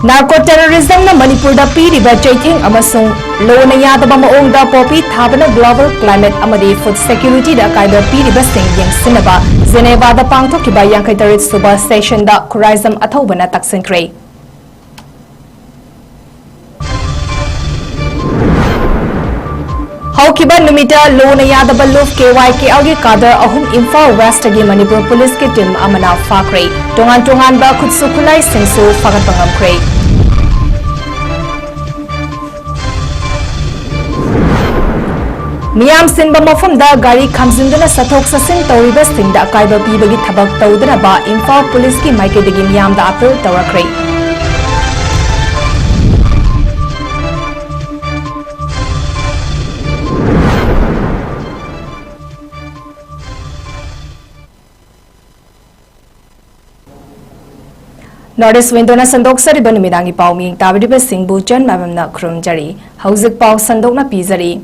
Narco terrorism na Manipur da piriba chaithing amasung lona yadaba maong da popi thabana global climate amadi food security da kaiba piriba singyeng sinaba Geneva da pangthokiba yankhaitarit suba station da 𝐋𝐢𝐯𝐶𝐞 athobana taksinkrei Haukiba numita lona yadaba luf 𝐾𝐲𝐾𝐰𝐬 kadar ahum Imphal West agi Manipur police ki team amana fakrei tongan ba 𝗋𝐢𝐯𝐶𝐞 fagat pangamkrei Miyam sinba mafamda gari khamjinduna sathok sasin tawriba singda akaiba pibagi thabak tawdana ba Imphal police ki maikedagi miyamda appeal tawrakrei Northeast Windona Sandok Sariba Numidangi Pau Ming Tabadiba Singbu Jan Mabamna Krumjari Hauzik Pau Sandokna Pizari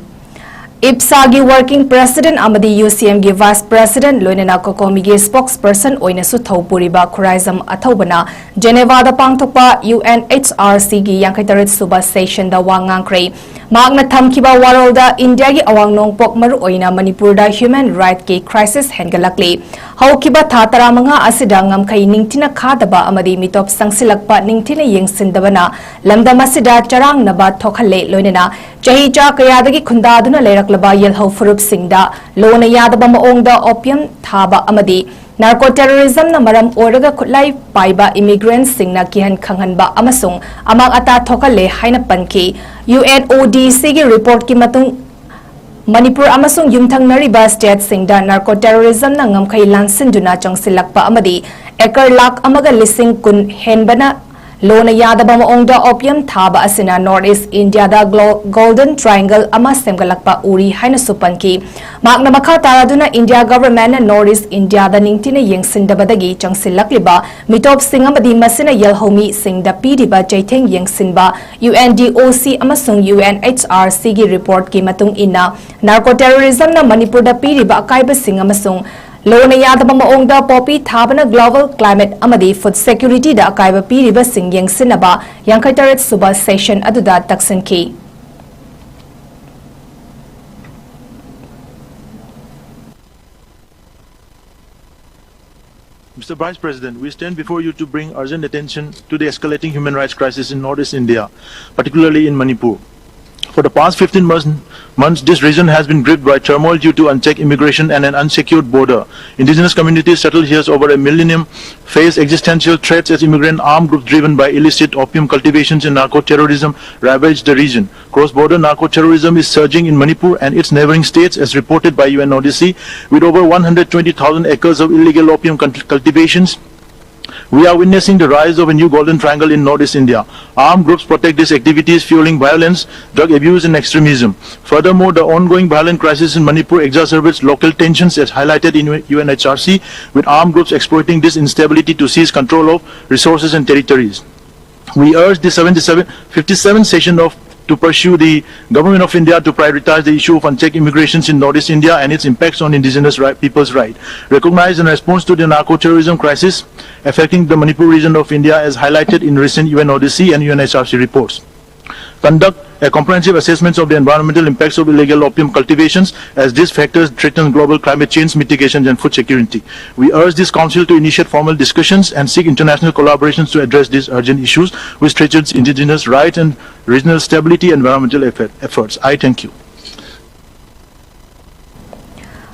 IPSAGI Working President Amadi UCMG Vice President Loinana Kokomigi Spokesperson Oinasu Thaupuriba 𝐶𝐲𝐸 Athobana Geneva da Pangthokpa UNHRC gi Yankhaitarit Suba Station da Wangangkrei Magna Thamkiba Warolda India gi Awangnong Pok Maru Oina Manipur da Human Right ki Crisis Hengalakli Haukiba Thatara Manga Asida Ngamkai Ningtina Khadaba Amadi Mitop Sangsilakpa Ningtina Yengsindabana Lamdam Asida Charang Naba Thokhale Loinana Chahi cha kayadagi khundaduna leiraklaba yelhau furup singda lona yadaba maongda opium thaba amadi narco terrorism na maram oraga khutlai paiba immigrants singna kihan khanghanba amasung amang ata thokale haina panki UNODC gi report ki matung Manipur amasung yumthang nariba state singda narco terrorism na ngamkhai lansinduna changsilakpa amadi ekar lakh amaga lising kun henbana Lona yadaba maongda opium thaba asina Northeast India da Golden Triangle ama semgalakpa uri haina supanki magna makha taraduna India government na Northeast India da ningtina yengsindabadagi changsilakliba mitop singamadi masina yelhomi singda piriba chaitheng yengsinba UNDOC amasung UNHRC gi report ki matung inna narco terrorism na Manipur da piriba akaiba singamasung Lona yadaba maongda popi thabana global climate amadi food security da akaiba piriba singyeng sinaba yankhaitarit suba session aduda taksinki Mr. Vice President, we stand before you to bring urgent attention to the escalating human rights crisis in Northeast India, particularly in Manipur. For the past 15 months, this region has been gripped by turmoil due to unchecked immigration and an unsecured border. Indigenous communities settled here over a millennium face existential threats as immigrant armed groups driven by illicit opium cultivations and narco-terrorism ravage the region. Cross-border narco-terrorism is surging in Manipur and its neighboring states as reported by UNODC with over 120,000 acres of illegal opium cultivations. We are witnessing the rise of a new golden triangle in Northeast India. Armed groups protect these activities, fueling violence, drug abuse and extremism. Furthermore, the ongoing violent crisis in Manipur exacerbates local tensions as highlighted in UNHRC, with armed groups exploiting this instability to seize control of resources and territories. We urge the 57th session to pursue the Government of India to prioritize the issue of unchecked immigrations in Northeast India and its impacts on indigenous people's rights. Recognize and response to the narco-terrorism crisis affecting the Manipur region of India as highlighted in recent UNODC and UNHRC reports. Conduct a comprehensive assessment of the environmental impacts of illegal opium cultivations as these factors threaten global climate change mitigation and food security. We urge this Council to initiate formal discussions and seek international collaborations to address these urgent issues which threatens indigenous rights and regional stability and environmental efforts. I thank you.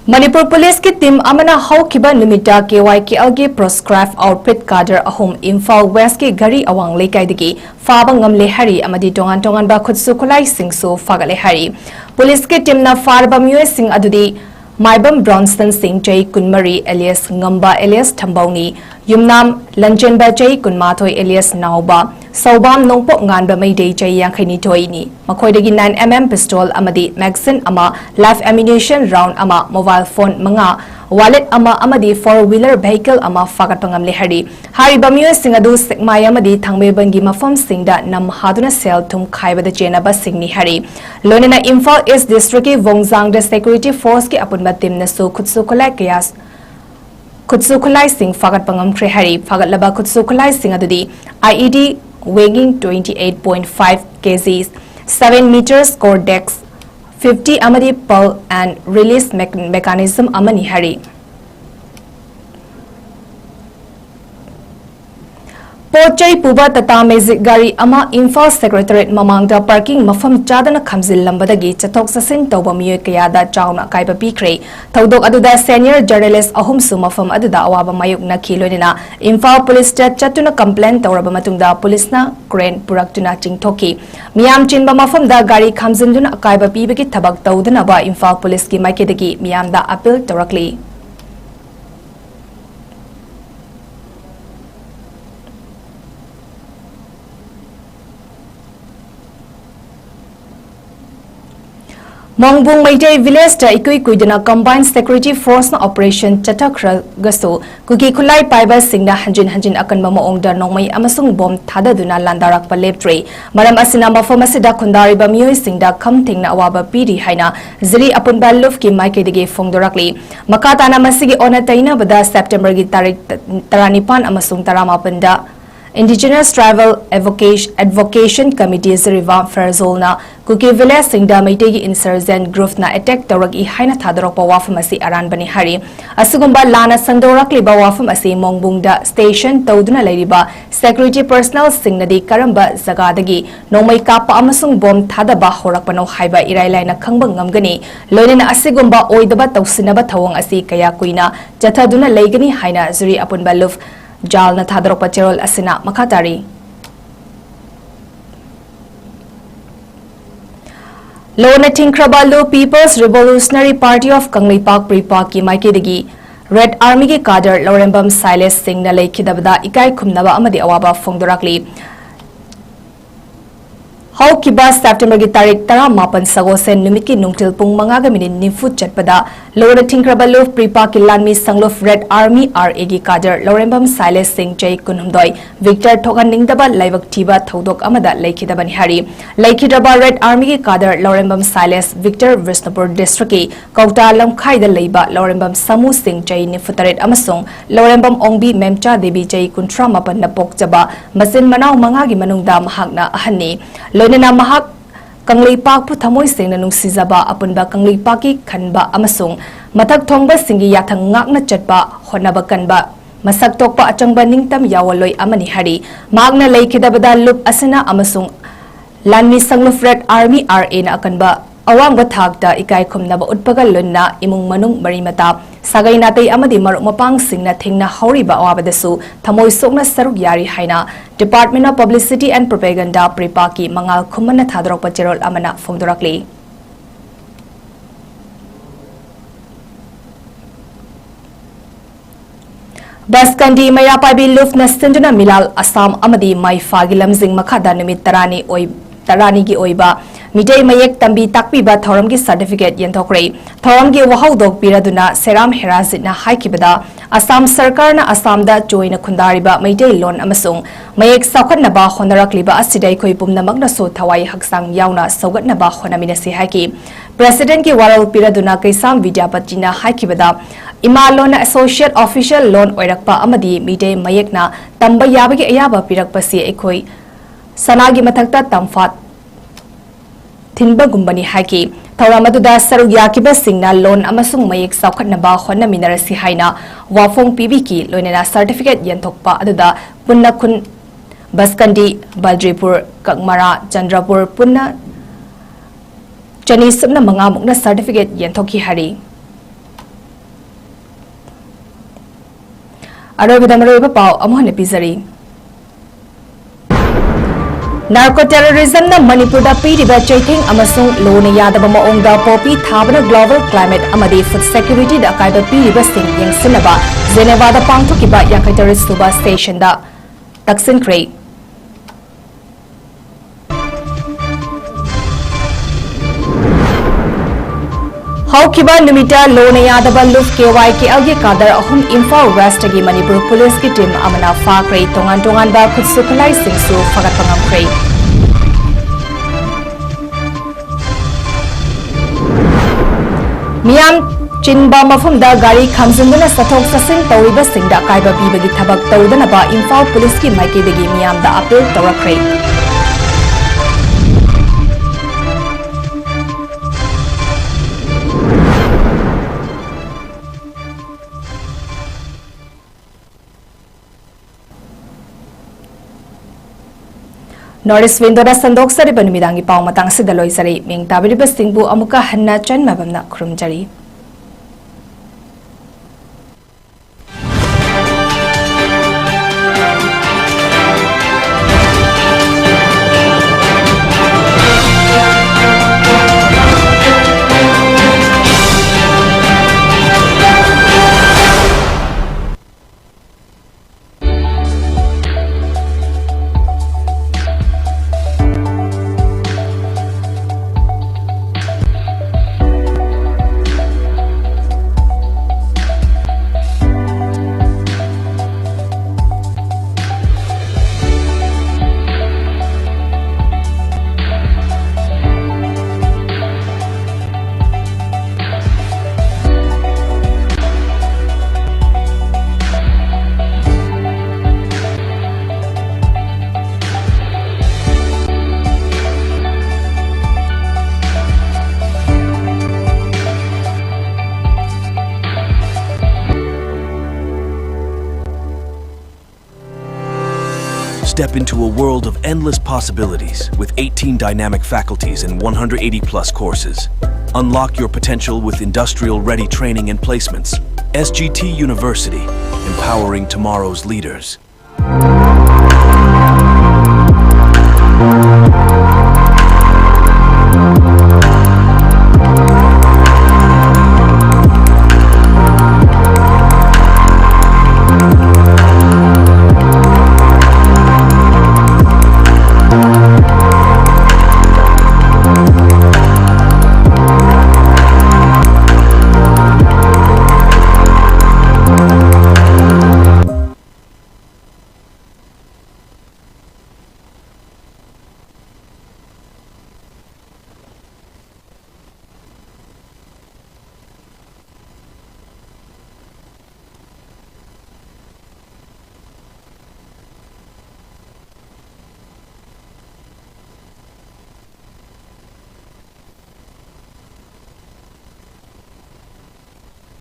Manipur Police ki team amana haukiba numita 𝐾𝐲𝐾𝐻 proscribed outfit kadar ahum Imphal West ki gari awang lekaidagi faba ngamle hari amadi tongan ba khutsu khulai singsu fagale hari Police ki team na farba mue sing adudi MAIBAM Bronson Singh Chai Kunmari alias Ngamba alias Thambawni Yumnam Lanjenba Chai Kunmathoi alias Nauba Saubam Nongpok Nganba Maidei Chai Yankhani Toini Makoidagi 9mm pistol amadi magazine ama live ammunition round ama mobile phone manga wallet ama amadi four-wheeler vehicle ama fagat pangamle hari hariba mue sing adu sekmai amadi thangmebangi mafam singda nam haduna sel thum khaibada chenaba singni hari lonena Imphal East District ki Wongzang the security force ki apunba team na su khutsu kholai kayas ꯈꯨꯠꯁꯨ ꯈꯨꯠꯂꯥꯏꯁꯤꯡ ꯐꯥꯒꯠꯄ ꯉꯝꯈ꯭ꯔꯦ ꯍꯥꯏꯔꯤ ꯐꯥꯒꯠꯂꯕ ꯈꯨꯠꯁꯨ ꯈꯨꯠꯂꯥꯏꯁꯤꯡ ꯑꯗꯨꯗꯤ IED weighing 28.5 kg 7 meters core dex 50 amadi pull and release mechanism amani hari Pochai Puba Tata Magic Gari Ama Info Secretariat Mamangda Parking Mafam Chadana Kamzil Lambadagi Chatok Sasin Toba Miyo Kayada Chawna Kaiba Pikre Tawdok Aduda Senior Journalist Ahumsu Mafam Aduda Awaba Mayuk na Kilodina Info Police Chatuna Complaint Tawraba Matungda Police na Crane Puraktuna Chingtoki Miam Chinba Mafam da Gari Kamzinduna Kaiba Pibaki Tabak Tawdana Ba Info Police Ki Maikidagi Miam da Appeal Directly Mongbung Maitei Village ta 𝐋𝐢𝐯𝐶 Combined Security Force na Operation Chatakra gaso kuki khulai paiba singna hanjin akanba maongda nongmai amasung bom thadaduna landarak pa leptre maram asina mafam asida khundari ba mioi singda kham thingna awaba piri haina ziri apunba luf ki maike dige fongdorakli makatana masigi ona taina bada September gi tarik 19 amasung 18 da Indigenous Tribal Advocation Committee Jiribam Ferzolna Kuki Village Singda Maitegi Insurgent Group na attack Tawrak I Haina Thadorok pa wafam asi aran bani hari Asugumba Lana Sandorak liba wafam asi Mongbungda Station Tawduna Lairiba Security Personnel Singnadi Karamba Zagadagi Nomay Kapa Amasung Bom Thadaba Horak Pano Haiba Irailay na Kangbang Ngamgani Loinina Asigumba Oidaba Tawsinaba Tawang asi Kaya Kuina Jataduna Laigani Haina Zuri Apun Baluf Jal na thadrok pacherol asina makatari. Lona Tingkrabalu People's Revolutionary Party of 𝐶𝐤𝐯𝐿 Pripak ki maikidagi Red Army ki cadre 𝐿aurembam Silas Singh na lekhidabada ikai khumnaba amadi awaba fongdorakli. Haukiba September ki tarik 18 sagosen numit ki nungtil pung mangaga minin nifut chatpada Lona Tingkrabalu Pripak ki lanmi sangluf Red Army RA ki cadre 𝐿aurembam Silas Singh 𝐁𝐫𝐴 Victor Thokan ningdaba laibak thiba thodok amada lekhidabani hari lekhidaba Red Army ki cadre 𝐿aurembam Silas Victor Vishnupur District ki Kauta Lamkhai da leiba 𝐿aurembam Samu Singh 𝐁_9 amasung 𝐿aurembam Ongbi Memcha Devi 𝐁_38 na pokjaba masin manaw mangagi manungda mahakna ahanni Loinana mahak Kangleipak ꯄꯨ ꯊꯃꯣꯏ ꯁꯦꯡꯅ ꯅꯨꯡꯁꯤꯖꯕ ꯑꯄꯨꯟꯕ ꯀꯪꯂꯩꯄꯥꯛꯀꯤ ꯈꯟꯕ ꯑꯃꯁꯨꯡ ꯃꯊꯛ ꯊꯣꯡꯕ ꯁꯤꯡꯒꯤ ꯌꯥꯊꯪ ꯉꯥꯛꯅ ꯆꯠꯄ ꯍꯣꯠꯅꯕ ꯀꯟꯕ ꯃꯁꯛ ꯊꯣꯛꯄ ꯑꯆꯪꯕ ꯅꯤꯡꯇꯝ ꯌꯥꯋꯜꯂꯣꯏ ꯑꯃꯅꯤ ꯍꯥꯏꯔꯤ ꯃꯍꯥꯛꯅ ꯂꯩꯈꯤꯗꯕꯗ ꯂꯨꯞ ꯑꯁꯤꯅ ꯑꯃꯁꯨꯡ ꯂꯥꯟꯃꯤ ꯁꯪꯂꯨꯞ ꯔꯦꯗ ꯑꯥꯔꯃꯤ RA ꯅ ꯑꯀꯟꯕ ꯑꯋꯥꯡꯕ ꯊꯥꯛꯇ ꯏꯀꯥꯏ ꯈꯨꯝꯅꯕ ꯎꯠꯄꯒ ꯂꯣꯏꯅꯅ ꯏꯃꯨꯡ ꯃꯅꯨꯡ ꯃꯔꯤ ꯃꯇꯥ ꯁꯥꯒꯩ ꯅꯥꯇꯩ ꯑꯃꯗꯤ ꯃꯔꯨꯞ ꯃꯄꯥꯡꯁꯤꯡꯅ ꯊꯦꯡꯅ ꯍꯧꯔꯤꯕ ꯑꯋꯥꯕꯗꯁꯨ ꯊꯃꯣꯏ ꯁꯣꯛꯅ ꯁꯔꯨꯛ ꯌꯥꯔꯤ ꯍꯥꯏꯅ Department of Publicity and Propaganda Pripaki Mangal Khumana Thadrokpa Cherol Amana Fongdorakli Baskandi Mayapabi Luf Nastinduna Milal Assam Amadi Mai Fagi Lamzing Makada Numit Tarani gi oiba Midei Mayek Tambi Takpiba Thoramgi Certificate Yentokre Thoramgi Wahaudok Piraduna Seram Herazit na Haikibada Assam Sarkar na Assam da join Kundariba Midei Lon Amasung Mayek Sakat Naba Honarakliba Asidai Koipum na Magnaso Tawai Haksang Yauna Sogat Naba Honaminasi Haiki President ki Waral Piraduna Kaisam Vidyapati na Haikibada Imalon Associate Official Loan Oirakpa Amadi Midei Mayek na Tamba Yabagi Ayaba Pirakpasi Ekoi Sanagi Matakta Tamfat Tinba Gumbani Haki Tauramaduda Saru Yakiba Singna Loan Amasung Mayek Saukat Naba Hona Minarasi Haina Wafong PBK Loinana Certificate Yentokpa Aduda Punna Kun Baskandi Baldripur Kakmara Chandrapur Punna Chani Subna Mangamukna Certificate Yentoki Hari Arabidamaroba Pau Amohane Pizari Narco-terrorism na Manipur da piriba chaiting amasung lona yadaba maongda popi thabana global climate amadi food security da kaiba piriba sing yengsinaba Geneva da pangthokiba yakaitarist suba station da taksin kray Haukiba numita lona yadaba luf 𝐶𝐤𝐯𝐿 gi kadar ahum Imphal West gi Manipur police ki team amana fakray tongan ba khutsu khalai singsu fagat pangamkray Miyam चिंबा मफुमदा गाड़ी खामजिंदुना सथोक ससिन तौरिबसिंगदा कायबा पीबगी थबक तौदनबा Imphal police की माइकेदगी मियामदा appeal तौरखरे। North east विंडोदा संदोक्सरिबा नुमिदांगी पाव मतंगसिदा लोइसरी मिंग ताबिरिबसिंगबु अमुका हन्ना ꯆꯟꯃꯕꯝꯅ खुरुमजरी। Step into a world of endless possibilities with 18 dynamic faculties and 180+ courses. Unlock your potential with industrial-ready training and placements. SGT University, empowering tomorrow's leaders.